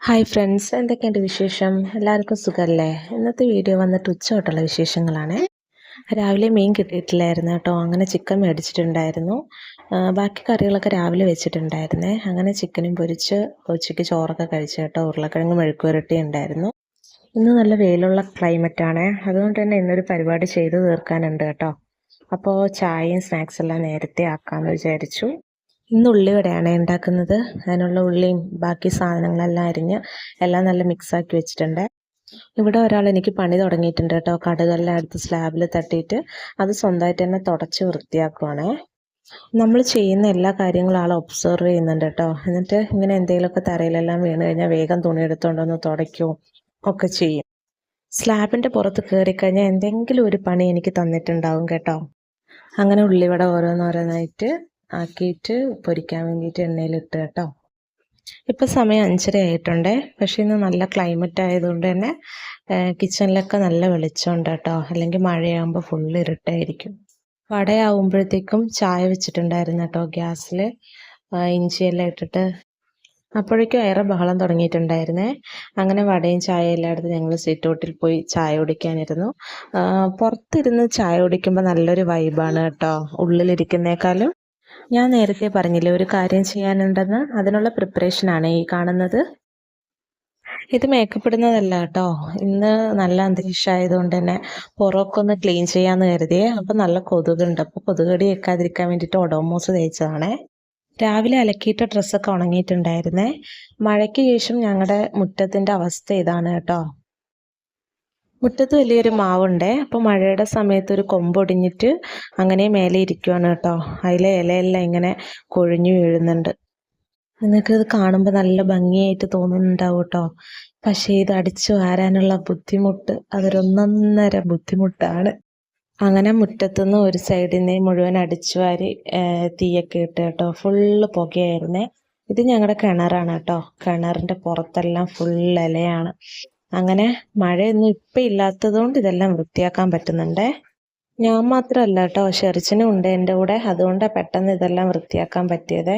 Hi friends, എന്തൊക്കെയുണ്ട് വിശേഷം? എല്ലാവർക്കും സുഖമല്ലേ? ഇന്നത്തെ വീഡിയോ വന്നിട്ട് ഉച്ചതൊട്ടുള്ള വിശേഷങ്ങളാണ്. രാവിലെ മീൻ കിട്ടിയിട്ടില്ലായിരുന്നു കേട്ടോ. അങ്ങനെ ചിക്കൻ മേടിച്ചിട്ടുണ്ടായിരുന്നു. ബാക്കി കറികളൊക്കെ രാവിലെ വെച്ചിട്ടുണ്ടായിരുന്നേ. അങ്ങനെ ചിക്കനും പൊരിച്ച് ഉച്ചയ്ക്ക് ചോറൊക്കെ കഴിച്ചു കേട്ടോ. ഉരുളക്കിഴങ്ങ് മെഴുക്ക് പുരട്ടി ഉണ്ടായിരുന്നു. ഇന്ന് നല്ല വെയിലുള്ള ക്ലൈമറ്റാണ്, അതുകൊണ്ട് തന്നെ ഇന്നൊരു പരിപാടി ചെയ്ത് തീർക്കാനുണ്ട് കേട്ടോ. അപ്പോൾ ചായയും സ്നാക്സ് എല്ലാം നേരത്തെ ആക്കാമെന്ന് വിചാരിച്ചു. ഇന്ന് ഉള്ളിവടയാണ് ഉണ്ടാക്കുന്നത്. അതിനുള്ള ഉള്ളിയും ബാക്കി സാധനങ്ങളെല്ലാം അരിഞ്ഞ് എല്ലാം നല്ല മിക്സാക്കി വെച്ചിട്ടുണ്ട്. ഇവിടെ ഒരാൾ എനിക്ക് പണി തുടങ്ങിയിട്ടുണ്ട് കേട്ടോ. കടുകെല്ലാം എടുത്ത് സ്ലാബിൽ തട്ടിയിട്ട് അത് സ്വന്തമായിട്ട് തന്നെ തുടച്ച് വൃത്തിയാക്കുവാണേ. നമ്മൾ ചെയ്യുന്ന എല്ലാ കാര്യങ്ങളും ആൾ ഒബ്സർവ് ചെയ്യുന്നുണ്ട് കേട്ടോ. എന്നിട്ട് ഇങ്ങനെ എന്തെങ്കിലുമൊക്കെ തറയിലെല്ലാം വീണ് കഴിഞ്ഞാൽ വേഗം തുണി എടുത്തുകൊണ്ടൊന്ന് തുടയ്ക്കുകയും ഒക്കെ ചെയ്യും. സ്ലാബിൻ്റെ പുറത്ത് കയറിക്കഴിഞ്ഞാൽ എന്തെങ്കിലും ഒരു പണി എനിക്ക് തന്നിട്ടുണ്ടാവും കേട്ടോ. അങ്ങനെ ഉള്ളിവട ഓരോന്നോരോന്നായിട്ട് ആക്കിയിട്ട് പൊരിക്കാൻ വേണ്ടിയിട്ട് എണ്ണയിലിട്ട് കേട്ടോ. ഇപ്പം സമയം 5:30 ആയിട്ടുണ്ട്. പക്ഷേ ഇന്ന് നല്ല ക്ലൈമറ്റ് ആയതുകൊണ്ട് തന്നെ കിച്ചണിലൊക്കെ നല്ല വെളിച്ചമുണ്ട് കേട്ടോ. അല്ലെങ്കിൽ മഴയാകുമ്പോൾ ഫുള്ള് ഇരുട്ടായിരിക്കും. വടയാവുമ്പോഴത്തേക്കും ചായ വെച്ചിട്ടുണ്ടായിരുന്നു കേട്ടോ ഗ്യാസിൽ, ഇഞ്ചിയെല്ലാം ഇട്ടിട്ട്. അപ്പോഴേക്കും ഏറെ ബഹളം തുടങ്ങിയിട്ടുണ്ടായിരുന്നേ. അങ്ങനെ വടയും ചായ എല്ലാം എടുത്ത് ഞങ്ങൾ സിറ്റൗട്ടിൽ പോയി ചായ കുടിക്കാനിരുന്നു. പുറത്തിരുന്ന് ചായ കുടിക്കുമ്പോൾ നല്ലൊരു വൈബാണ് കേട്ടോ, ഉള്ളിലിരിക്കുന്നേക്കാളും. ഞാൻ നേരത്തെ പറഞ്ഞില്ലേ ഒരു കാര്യം ചെയ്യാനുണ്ടെന്ന്, അതിനുള്ള പ്രിപ്പറേഷനാണ് ഈ കാണുന്നത്. ഇത് മേക്കപ്പ് ഇടുന്നതല്ല കേട്ടോ. ഇന്ന് നല്ല അന്തരീക്ഷം ആയതുകൊണ്ട് തന്നെ പുറമൊക്കെ ഒന്ന് ക്ലീൻ ചെയ്യാമെന്ന് കരുതിയേ. അപ്പം നല്ല കൊതുകുണ്ട്. അപ്പോൾ കൊതുകടി വെക്കാതിരിക്കാൻ വേണ്ടിയിട്ട് ഒഡോമോസ് തേച്ചതാണേ. രാവിലെ അലക്കിയിട്ട ഡ്രസ്സൊക്കെ ഉണങ്ങിയിട്ടുണ്ടായിരുന്നേ. മഴയ്ക്ക് ശേഷം ഞങ്ങളുടെ മുറ്റത്തിൻ്റെ അവസ്ഥ ഇതാണ് കേട്ടോ. മുറ്റത്ത് വലിയൊരു മാവുണ്ടേ. അപ്പോൾ മഴയുടെ സമയത്ത് ഒരു കൊമ്പൊടിഞ്ഞിട്ട് അങ്ങനെ മേലെ ഇരിക്കുവാണ് കേട്ടോ. അതിലെ ഇലയെല്ലാം ഇങ്ങനെ കൊഴിഞ്ഞു വീഴുന്നുണ്ട്. നിങ്ങൾക്കിത് കാണുമ്പോൾ നല്ല ഭംഗിയായിട്ട് തോന്നുന്നുണ്ടാവും കേട്ടോ. പക്ഷേ ഇത് അടിച്ചു വാരാനുള്ള ബുദ്ധിമുട്ട് അതൊരൊന്നൊന്നര ബുദ്ധിമുട്ടാണ്. അങ്ങനെ മുറ്റത്തുനിന്ന് ഒരു സൈഡിൽ നിന്ന് മുഴുവൻ അടിച്ചു വാരി തീയൊക്കെ ഇട്ട് കേട്ടോ. ഫുള്ള് പുകയായിരുന്നേ. ഇത് ഞങ്ങളുടെ കിണറാണ് കേട്ടോ. കിണറിൻ്റെ പുറത്തെല്ലാം ഫുൾ ഇലയാണ്. അങ്ങനെ മഴയൊന്നും ഇപ്പം ഇല്ലാത്തതുകൊണ്ട് ഇതെല്ലാം വൃത്തിയാക്കാൻ പറ്റുന്നുണ്ടേ. ഞാൻ മാത്രമല്ല കേട്ടോ, ഷെറിച്ചിനും ഉണ്ട് എൻ്റെ കൂടെ. അതുകൊണ്ടാണ് പെട്ടെന്ന് ഇതെല്ലാം വൃത്തിയാക്കാൻ പറ്റിയതേ.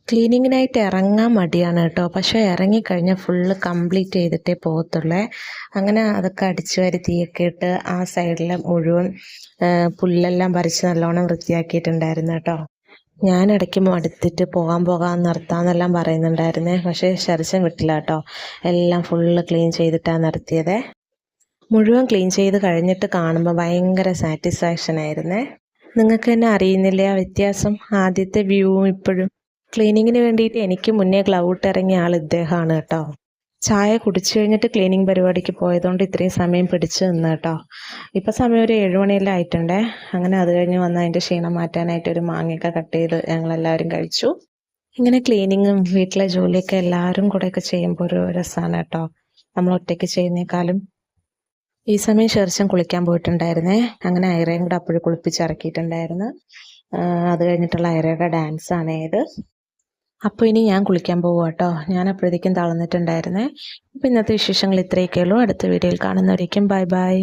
ക്ലീനിങ്ങിനായിട്ട് ഇറങ്ങാൻ മടിയാണ് കേട്ടോ. പക്ഷേ ഇറങ്ങിക്കഴിഞ്ഞാൽ ഫുള്ള് കംപ്ലീറ്റ് ചെയ്തിട്ടേ പോകത്തുള്ളേ. അങ്ങനെ അതൊക്കെ അടിച്ചു വാരി തീയൊക്കെ ഇട്ട് ആ സൈഡിലെ മുഴുവൻ പുല്ലെല്ലാം പറിച്ച് നല്ലോണം വൃത്തിയാക്കിയിട്ടുണ്ടായിരുന്നു കേട്ടോ. ഞാൻ ഇടയ്ക്ക് മടുത്തിട്ട് പോകാൻ നിർത്താമെന്നെല്ലാം പറയുന്നുണ്ടായിരുന്നേ. പക്ഷേ ശരശം വിട്ടില്ല കേട്ടോ. എല്ലാം ഫുള്ള് ക്ലീൻ ചെയ്തിട്ടാണ് നിർത്തിയതേ. മുഴുവൻ ക്ലീൻ ചെയ്ത് കഴിഞ്ഞിട്ട് കാണുമ്പോൾ ഭയങ്കര സാറ്റിസ്ഫാക്ഷൻ ആയിരുന്നേ. നിങ്ങൾക്ക് തന്നെ അറിയുന്നില്ലേ ആ വ്യത്യാസം, ആദ്യത്തെ വ്യൂവും ഇപ്പോഴും. ക്ലീനിങ്ങിന് വേണ്ടിയിട്ട് എനിക്ക് മുന്നേ ഗ്ലൗട്ട് ഇറങ്ങിയ ആൾ ഇദ്ദേഹമാണ് കേട്ടോ. ചായ കുടിച്ചു കഴിഞ്ഞിട്ട് ക്ലീനിങ് പരിപാടിക്ക് പോയതുകൊണ്ട് ഇത്രയും സമയം പിടിച്ചു നിന്ന് കേട്ടോ. ഇപ്പം സമയം ഒരു 7 മണിയെല്ലാം ആയിട്ടുണ്ടേ. അങ്ങനെ അത് കഴിഞ്ഞ് വന്ന് അതിൻ്റെ ക്ഷീണം മാറ്റാനായിട്ട് ഒരു മാങ്ങയൊക്കെ കട്ട് ചെയ്ത് ഞങ്ങളെല്ലാവരും കഴിച്ചു. ഇങ്ങനെ ക്ലീനിങ്ങും വീട്ടിലെ ജോലിയൊക്കെ എല്ലാവരും കൂടെയൊക്കെ ചെയ്യുമ്പോൾ ഒരു രസമാണ് കേട്ടോ, നമ്മൾ ഒറ്റയ്ക്ക് ചെയ്യുന്നേക്കാളും. ഈ സമയം ഷെർച്ചൻ കുളിക്കാൻ പോയിട്ടുണ്ടായിരുന്നേ. അങ്ങനെ ഐറയും കൂടെ അപ്പോഴും കുളിപ്പിച്ചിറക്കിയിട്ടുണ്ടായിരുന്നു. അത് കഴിഞ്ഞിട്ടുള്ള ഐറയുടെ ഡാൻസാണ് ഇത്. അപ്പോൾ ഇനി ഞാൻ കുളിക്കാൻ പോകും കേട്ടോ. ഞാൻ അപ്പോഴത്തേക്കും തളർന്നിട്ടുണ്ടായിരുന്നേ. അപ്പോൾ ഇന്നത്തെ വിശേഷങ്ങൾ ഇത്രയൊക്കെ ഉള്ളൂ. അടുത്ത വീഡിയോയിൽ കാണുന്നവരേക്കും ബൈ ബൈ.